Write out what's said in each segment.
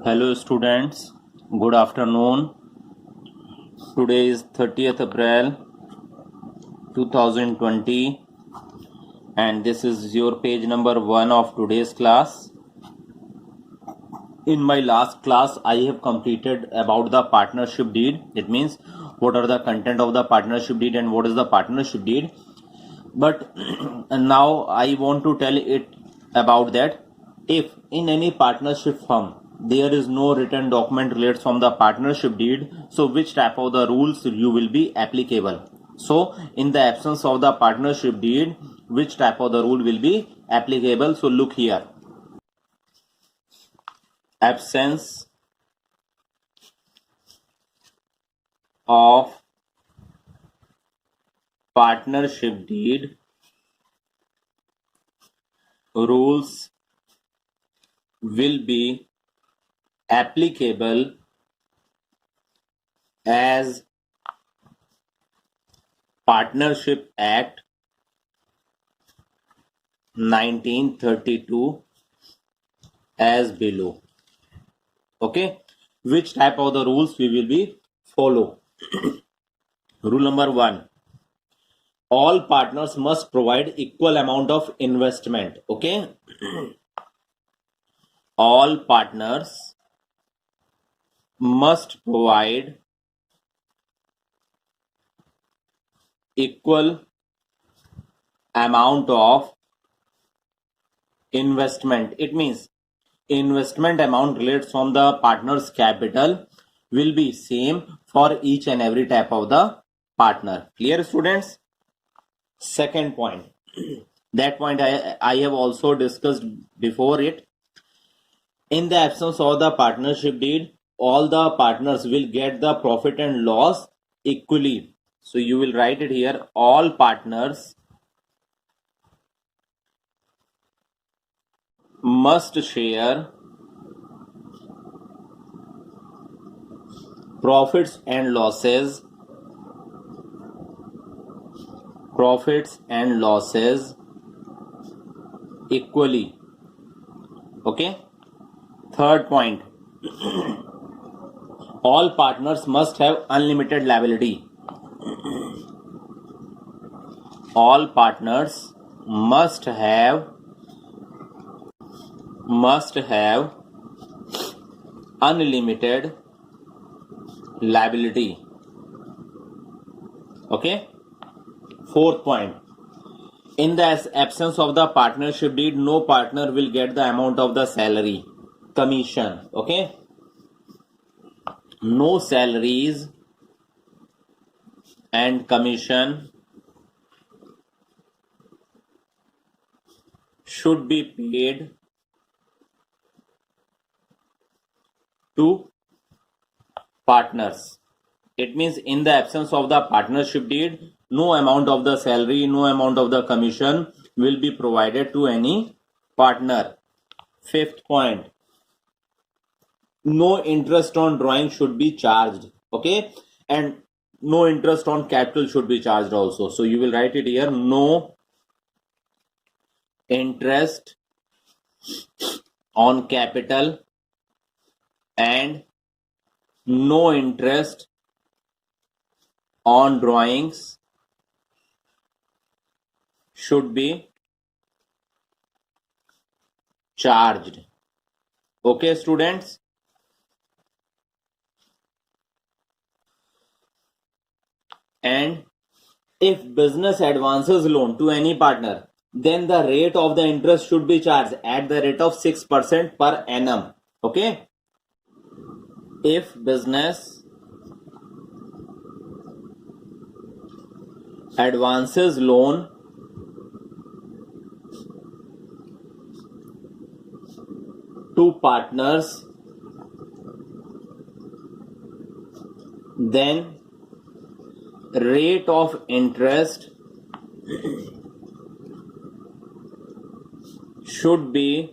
Hello students, good afternoon. Today is 30th April 2020 and this is your page number 1 of today's class. In my last class, I have completed about the partnership deed. It means what are the content of the partnership deed and what is the partnership deed. But now I want to tell it about that if in any partnership firm there is no written document related from the partnership deed, so which type of the rules you will be applicable. So in the absence of the partnership deed, which type of the rule will be applicable? So look here, absence of partnership deed, rules will be applicable as Partnership Act 1932 as below. Okay, which type of the rules we will be follow? Rule number 1, all partners must provide equal amount of investment. Okay, all partners must provide equal amount of investment. It means investment amount related from the partner's capital will be same for each and every type of the partner. Clear, students? Second point, that point I have also discussed before it. In the absence of the partnership deed, all the partners will get the profit and loss equally. So you will write it here, all partners must share profits and losses equally. Okay. Third point, all partners must have unlimited liability. All partners must have unlimited liability. Okay. Fourth point, in the absence of the partnership deed, no partner will get the amount of the salary, commission. Okay, no salaries and commission should be paid to partners. It means in the absence of the partnership deed, no amount of the salary, no amount of the commission will be provided to any partner. Fifth point, no interest on drawing should be charged. Okay, and no interest on capital should be charged also. So you will write it here, no interest on capital and no interest on drawings should be charged. Okay, students? And if business advances loan to any partner, then the rate of the interest should be charged at the rate of 6% per annum. Okay? If business advances loan to partners, then rate of interest should be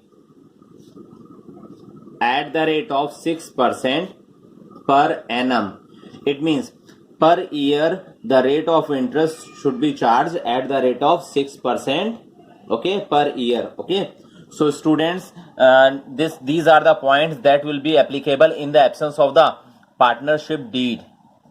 at the rate of 6% per annum. It means per year the rate of interest should be charged at the rate of 6%, okay, per year. Okay, so students, these are the points that will be applicable in the absence of the partnership deed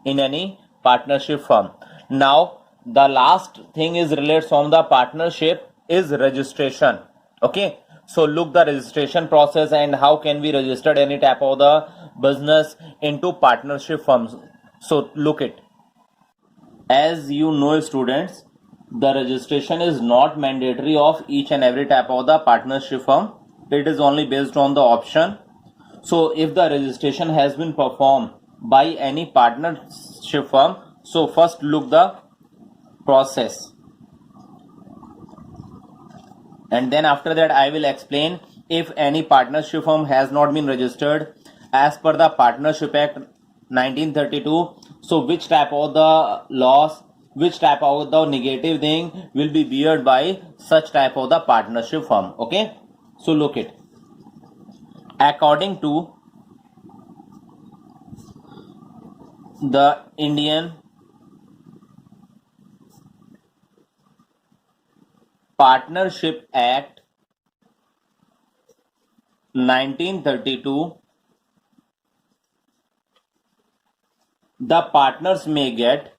in any partnership firm. Now the last thing is related from the partnership is registration. Okay, so look the registration process and how can we register any type of the business into partnership firms. So look it. As you know, students, the registration is not mandatory of each and every type of the partnership firm. It is only based on the option. So if the registration has been performed by any partnership firm, so first look the process, and then after that I will explain if any partnership firm has not been registered as per the Partnership Act 1932, so which type of the loss, which type of the negative thing will be beared by such type of the partnership firm. Okay, so look it. According to the Indian Partnership Act 1932, the partners may get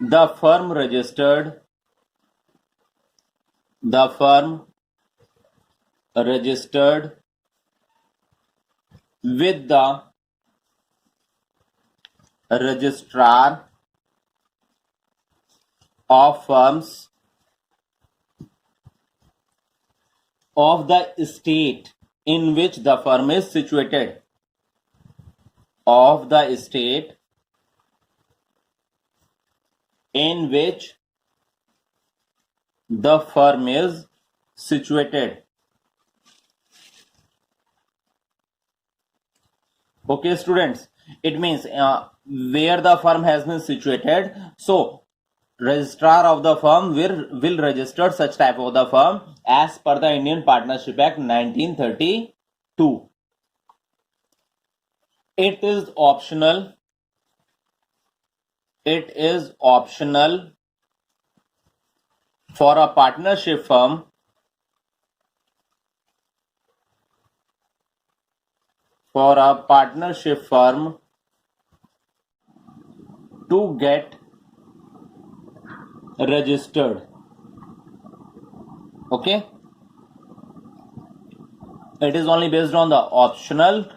the firm registered with the registrar of firms of the state in which the firm is situated, of the state in which the firm is situated. Okay, students, it means where the firm has been situated, so registrar of the firm will register such type of the firm as per the Indian Partnership Act 1932. It is optional for a partnership firm to get registered. Okay, it is only based on the optional.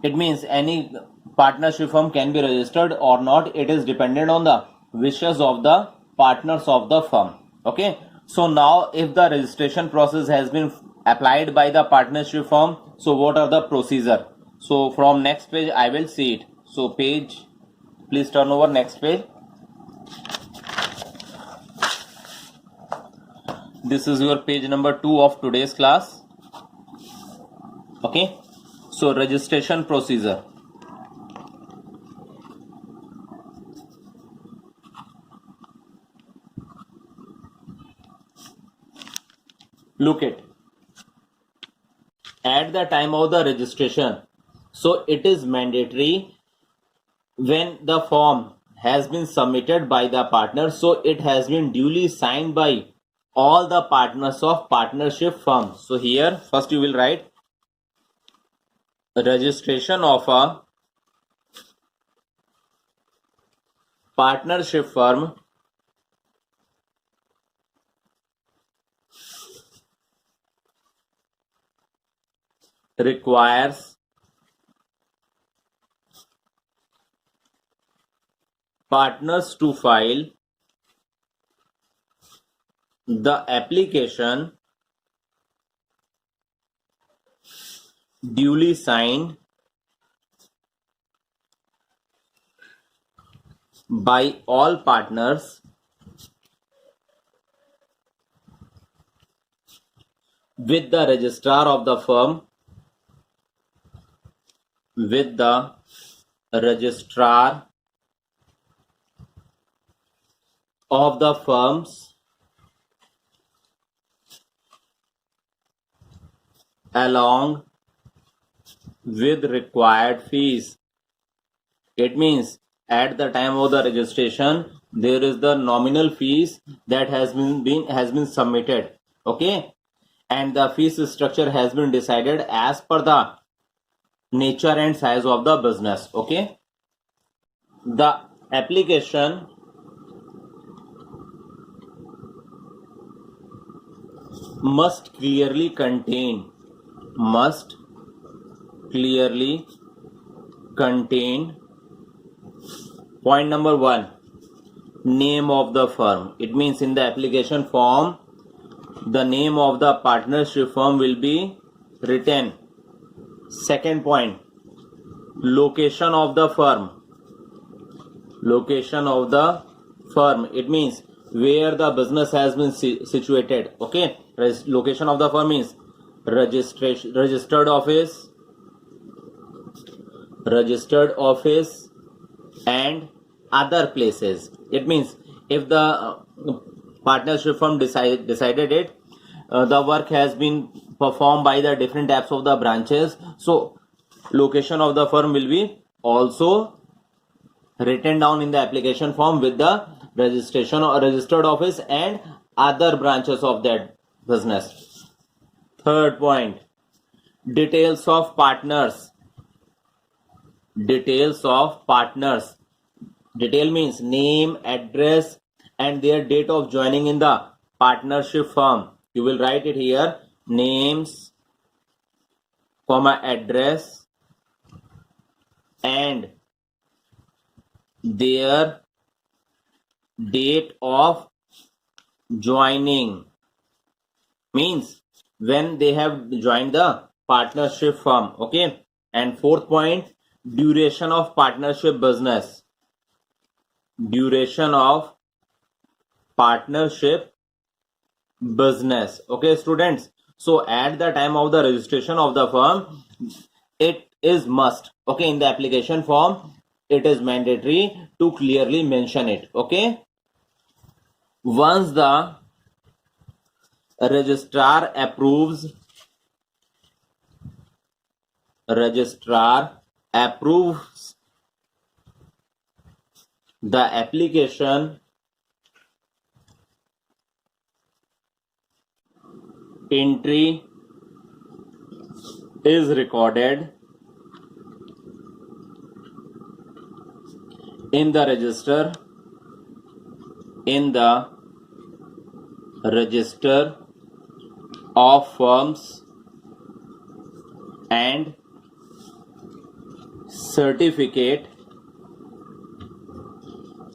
It means any partnership firm can be registered or not. It is dependent on the wishes of the partners of the firm. Okay, so now if the registration process has been applied by the partnership firm, so what are the procedure? So from next page I will see it. So page, please turn over next page. This is your page number 2 of today's class. Okay, so registration procedure. Look it. At the time of the registration, so it is mandatory when the form has been submitted by the partner, so it has been duly signed by all the partners of partnership firm. So here first you will write registration of a partnership firm requires partners to file the application duly signed by all partners with the registrar of the firm, along with required fees. It means at the time of the registration, there is the nominal fees that has been submitted. Okay, and the fees structure has been decided as per the nature and size of the business. Okay, the application must clearly contain point number 1, name of the firm. It means in the application form the name of the partnership firm will be written. Second point, location of the firm. It means where the business has been situated. Okay, location of the firm means registered office and other places. It means if the partnership firm decided it, the work has been performed by the different types of the branches, so location of the firm will be also written down in the application form with the registration or registered office and other branches of that business. Third point, details of partners. Detail means name, address and their date of joining in the partnership firm. You will write it here, names, address and their date of joining, means when they have joined the partnership firm. Okay, and fourth point, duration of partnership business. Okay students, so at the time of the registration of the firm, it is must, okay, in the application form it is mandatory to clearly mention it. Okay, once the registrar approves the application, entry is recorded in the register of firms and certificate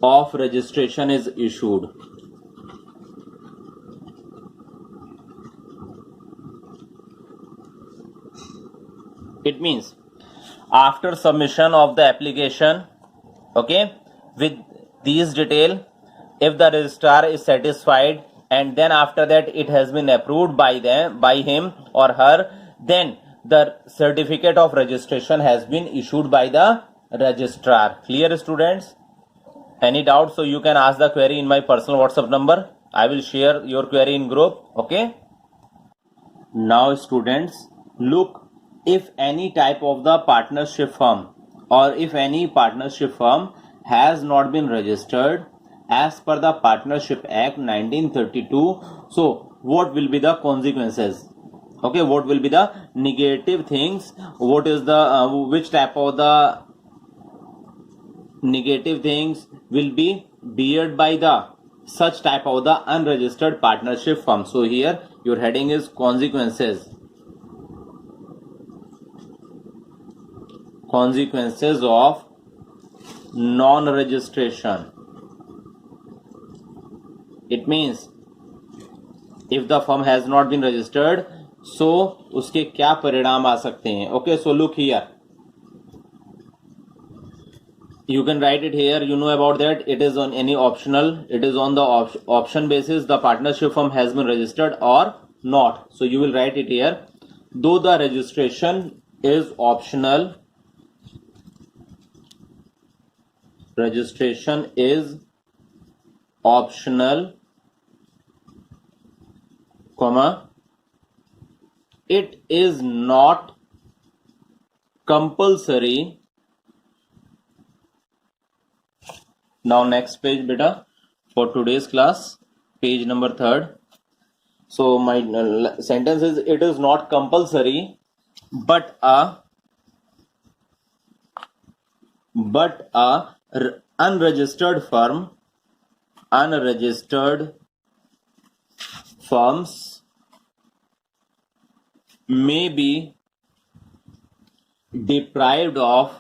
of registration is issued. It means after submission of the application, okay, with these detail, if the registrar is satisfied and then after that it has been approved by him or her, then the certificate of registration has been issued by the registrar. Clear students? Any doubt? So you can ask the query in my personal WhatsApp number. I will share your query in group. Okay, now students, look, if any type of the partnership firm or if any partnership firm has not been registered as per the Partnership Act 1932, so what will be the consequences? Okay, what will be the negative things? What is the which type of the negative things will be beared by the such type of the unregistered partnership firm? So here your heading is consequences of non-registration. It means if the firm has not been registered, so उसके क्या परिणाम आ सकते हैं? Okay, so look here, you can write it here, you know about that. It is on any optional, it is on the option basis the partnership firm has been registered or not. So you will write it here, though the registration is optional, comma, it is not compulsory Now next page beta for today's class, page number 3rd. So my sentence is, it is not compulsory, but a unregistered firms may be deprived of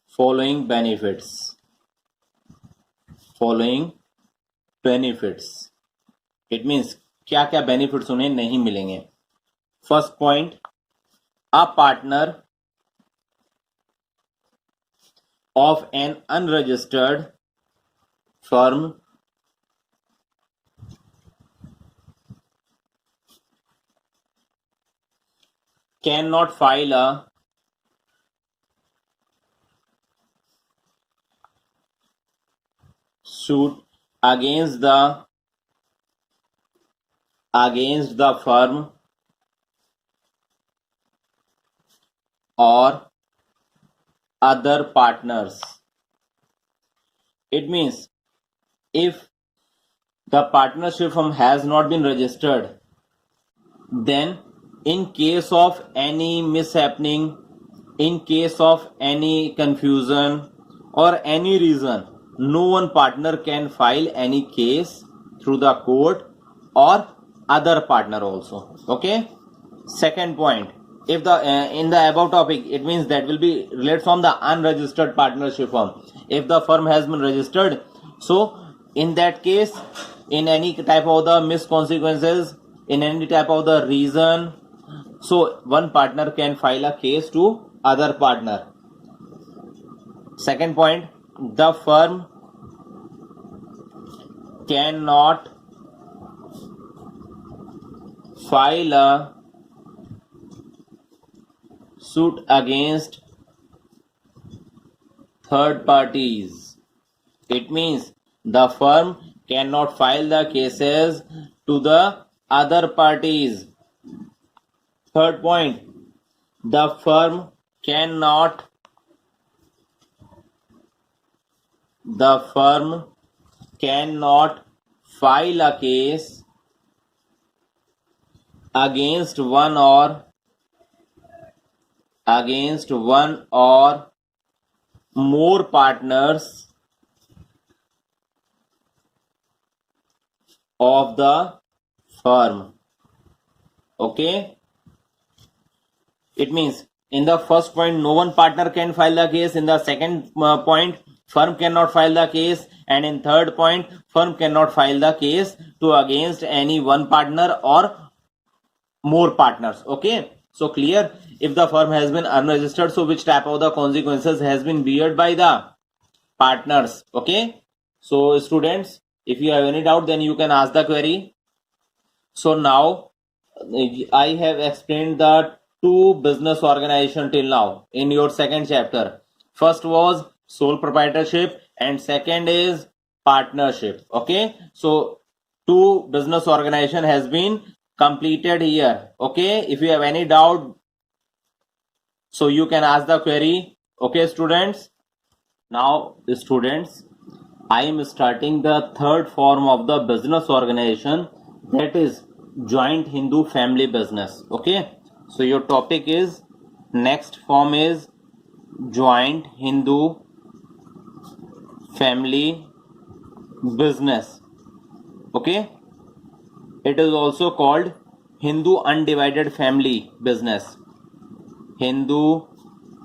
following benefits. It means क्या क्या benefits उन्हें नहीं मिलेंगे. First point, a partner of an unregistered firm cannot file a suit against the firm or other partners. It means if the partnership firm has not been registered, then in case of any mishappening, in case of any confusion or any reason, no one partner can file any case through the court or other partner also. Okay. Second point, if the in the above topic, it means that will be related from the unregistered partnership firm. If the firm has been registered, so in that case, in any type of the misconsequences, in any type of the reason, so one partner can file a case to other partner. Second point, the firm cannot file a suit against third parties. It means the firm cannot file the cases to the other parties. Third point, the firm cannot file a case against one or more partners of the firm. Okay. It means in the first point, no one partner can file the case. In the second point, firm cannot file the case. And in third point, firm cannot file the case to against any one partner or more partners. Okay. So clear. If the firm has been unregistered, so which type of the consequences has been beared by the partners. Okay. So students, if you have any doubt, then you can ask the query. So now I have explained the two business organization till now in your second chapter. First was sole proprietorship and second is partnership. Okay. So two business organization has been completed here. Okay. If you have any doubt, so you can ask the query. Okay, students. Now, students, I am starting the third form of the business organization, that is joint Hindu family business. Okay. So your topic is, next form is joint Hindu family business. Okay. It is also called Hindu undivided family business. Hindu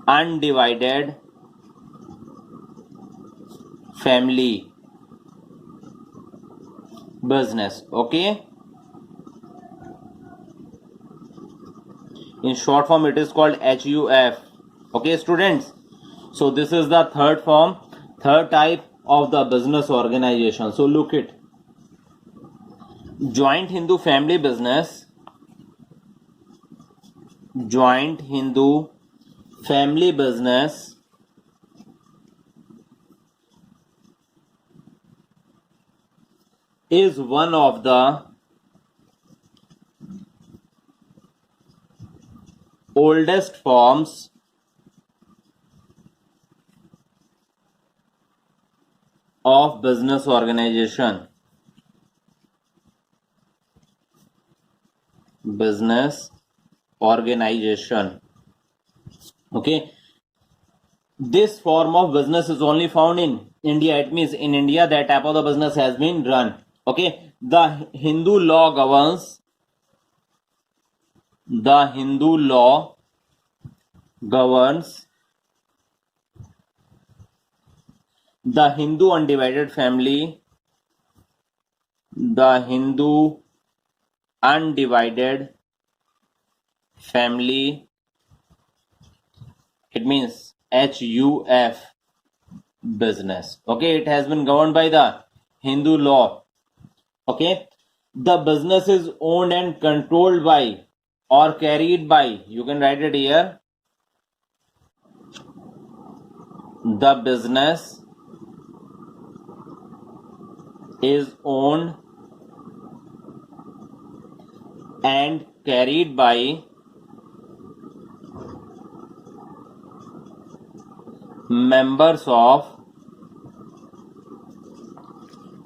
undivided family business. Okay. In short form, it is called HUF. Okay, students. So this is the third form, third type of the business organization. So look it. Joint Hindu family business. Joint Hindu family business is one of the oldest forms of business organization. Business organization. Okay, this form of business is only found in India. It means in India that type of the business has been run. Okay, the Hindu law governs. The Hindu law governs the Hindu undivided family. The Hindu undivided family. It means HUF business. Okay, it has been governed by the Hindu law. Okay, the business is owned and controlled by or carried by, you can write it here, the business is owned and carried by members of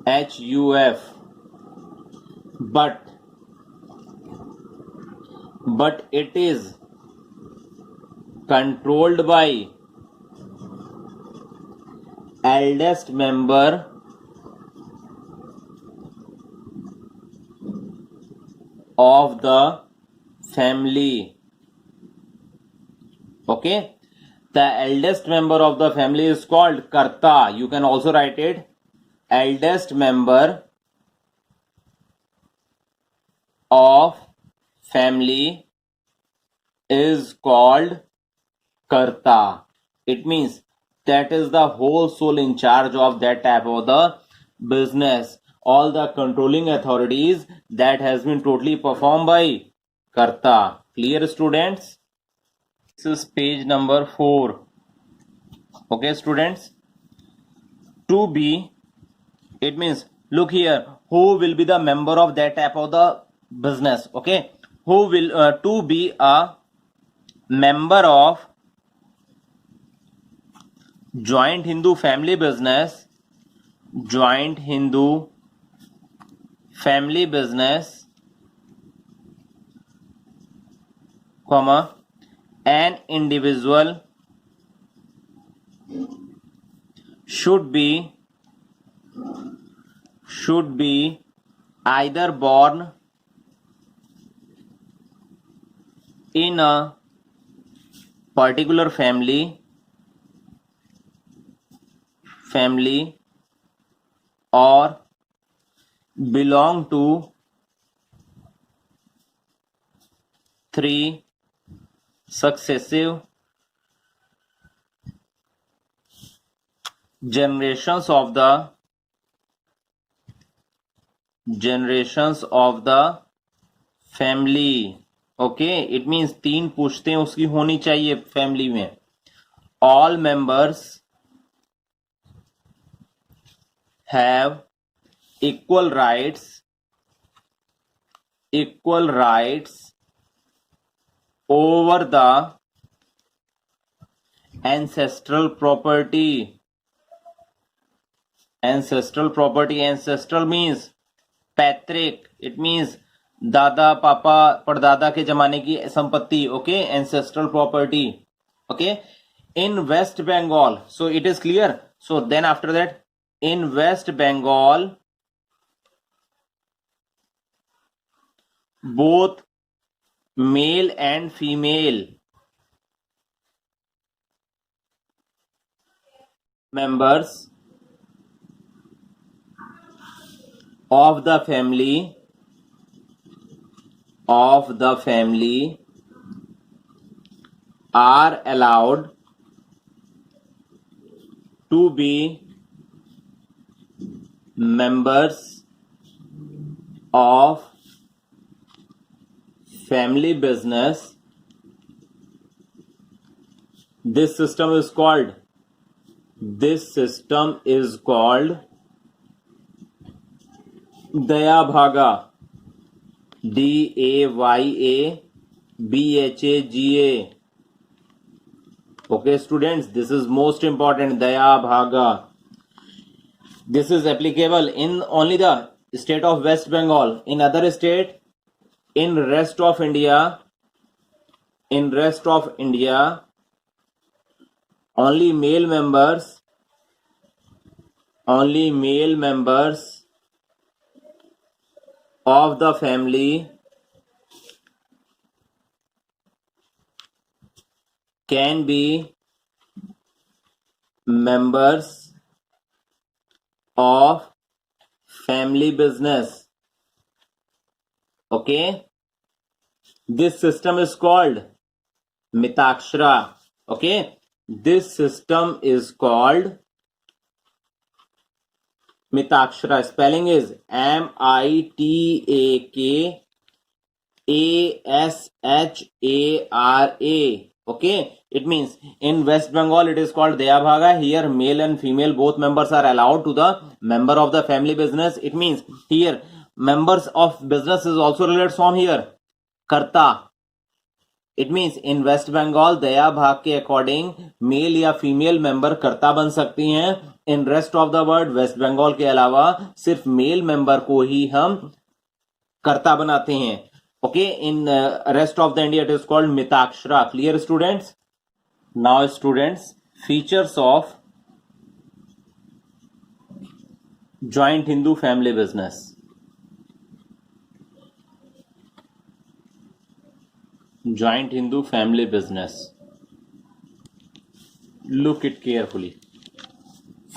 HUF, but it is controlled by eldest member of the family. Okay, the eldest member of the family is called Karta. You can also write it eldest member of family is called Karta. It means that is the whole soul in charge of that type of the business. All the controlling authorities that has been totally performed by Karta. Clear, students? This is page number 4. Okay, students. To be, it means, look here, who will be the member of that type of the business. Okay, who will to be a member of joint Hindu family business, joint Hindu family business, comma, an individual should be either born in a particular family or belong to 3 successive generations of the family. Okay, it means 3 पुश्तें उसकी होनी चाहिए family में. All members have equal rights over the ancestral property. Ancestral means पैतृक. It means दादा पापा परदादा के जमाने की संपत्ति. Okay, ancestral property. Okay, in West Bengal, so it is clear. So then after that, in West Bengal, both male and female members of the family are allowed to be members of family business. This system is called Daya Bhaga. DAYABHAGA. Okay, students, this is most important. Daya Bhaga. This is applicable in only the state of West Bengal. In other state, in rest of India, only male members of the family can be members of family business. Okay, this system is called Mitakshara. Okay, this system is called Mitakshara. Spelling is Mitashara. Okay, it means in West Bengal it is called Daya Bhaga. Here male and female both members are allowed to the member of the family business. It means here members of business is also related from here Karta. It means in West Bengal Dayabhaga के according male या female member karta बन सकती हैं. In rest of the world West Bengal के अलावा सिर्फ male member को ही हम कर्ता बनाते हैं. Okay, in rest of the India it is called Mitakshara. Clear students? Now students, features of joint Hindu family business. Joint Hindu family business. Look it carefully.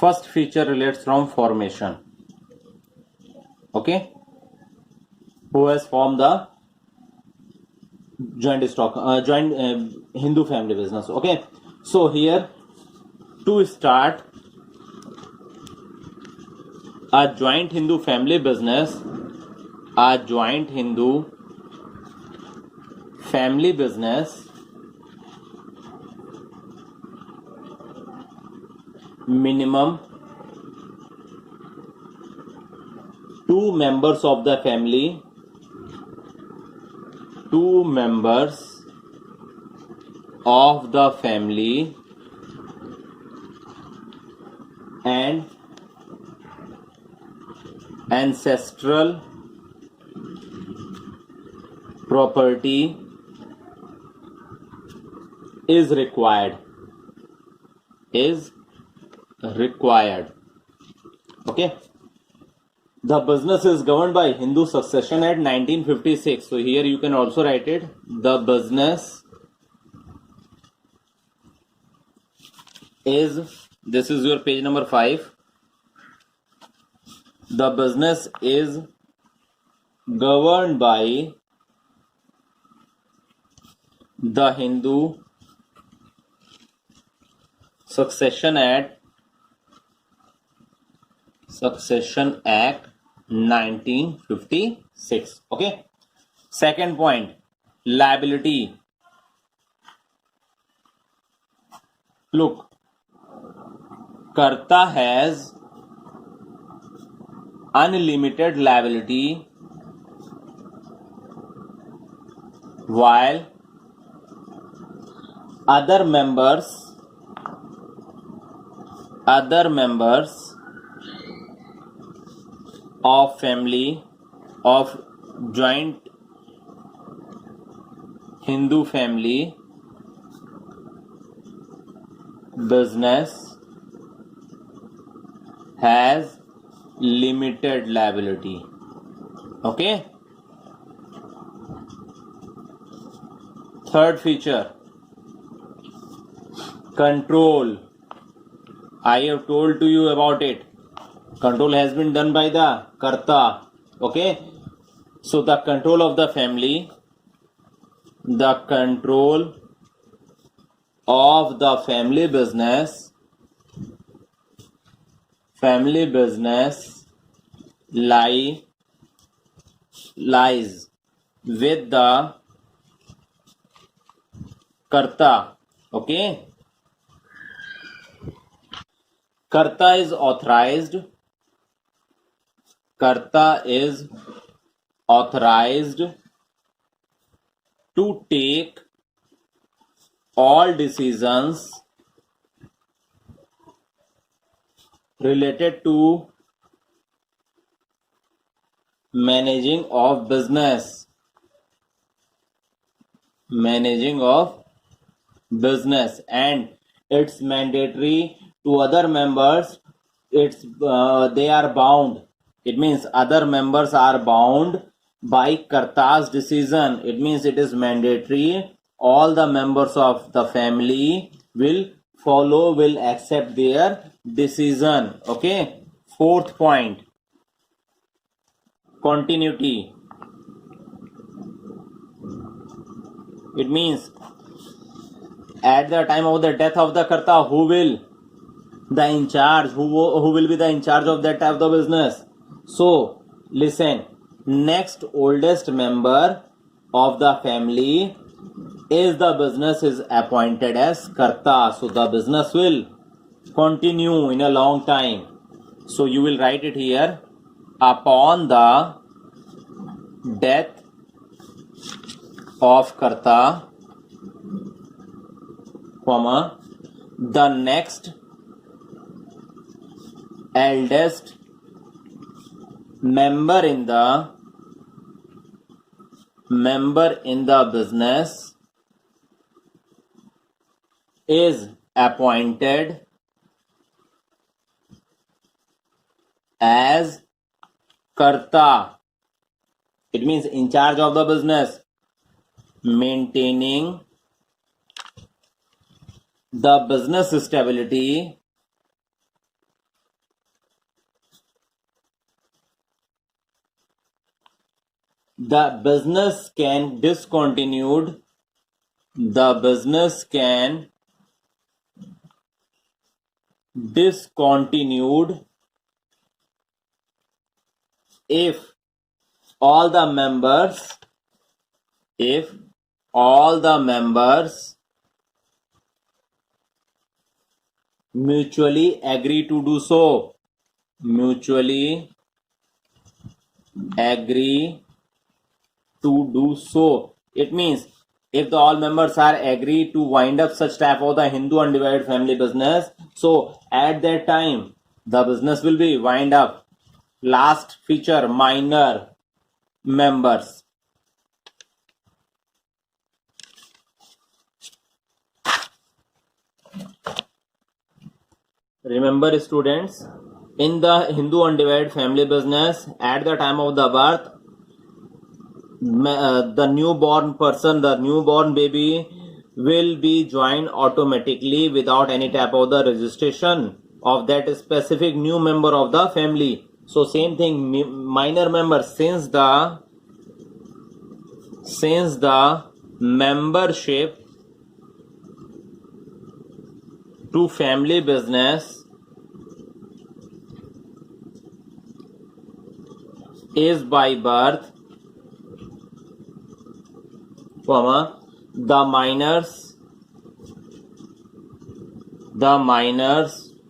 First feature relates from formation. Okay, who has formed the joint Hindu family business? Okay, so here to start a joint Hindu family business, minimum 2 members of the family, and ancestral property is required. Okay, the business is governed by Hindu Succession Act 1956. So here you can also write it. The business is, this is your page number 5. The business is governed by the Hindu Succession Act 1956. Okay. Second point, liability. Look, Karta has unlimited liability while other members of family of joint Hindu family business has limited liability. Okay. Third feature, control. I have told to you about it. Control has been done by the Karta. Okay. So the control of the family business lies with the Karta. Okay. Karta is authorized to take all decisions related to managing of business, and it's mandatory to other members. It's they are bound. It means other members are bound by Karta's decision. It means it is mandatory. All the members of the family will follow, will accept their decision. Okay. Fourth point, continuity. It means at the time of the death of the Karta, who will the in charge, who will be the in charge of that type of the business? So listen, next oldest member of the family is the business is appointed as Karta. So the business will continue in a long time. So you will write it here. Upon the death of Karta, comma, the next eldest member in the business is appointed as Karta. It means in charge of the business, maintaining the business stability, the business can discontinued if all the members mutually agree to do so. It means if the all members are agree to wind up such type of the Hindu undivided family business, so at that time the business will be wind up. Last feature, minor members. Remember students, in the Hindu undivided family business, at the time of the birth, the newborn person, the newborn baby will be joined automatically without any type of the registration of that specific new member of the family. So same thing, minor members, since the membership to family business is by birth, the minors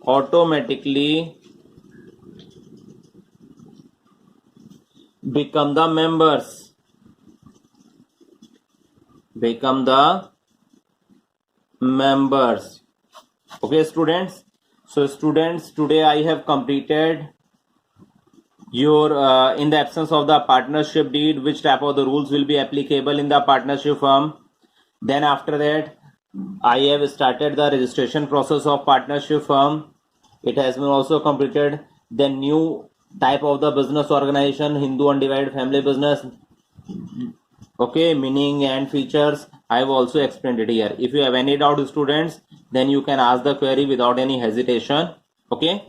automatically become the members. Okay students, so students, today I have completed your in the absence of the partnership deed, which type of the rules will be applicable in the partnership firm. Then after that I have started the registration process of partnership firm. It has been also completed. The new type of the business organization, Hindu undivided family business, okay, meaning and features I have also explained it here. If you have any doubt students, then you can ask the query without any hesitation. Okay.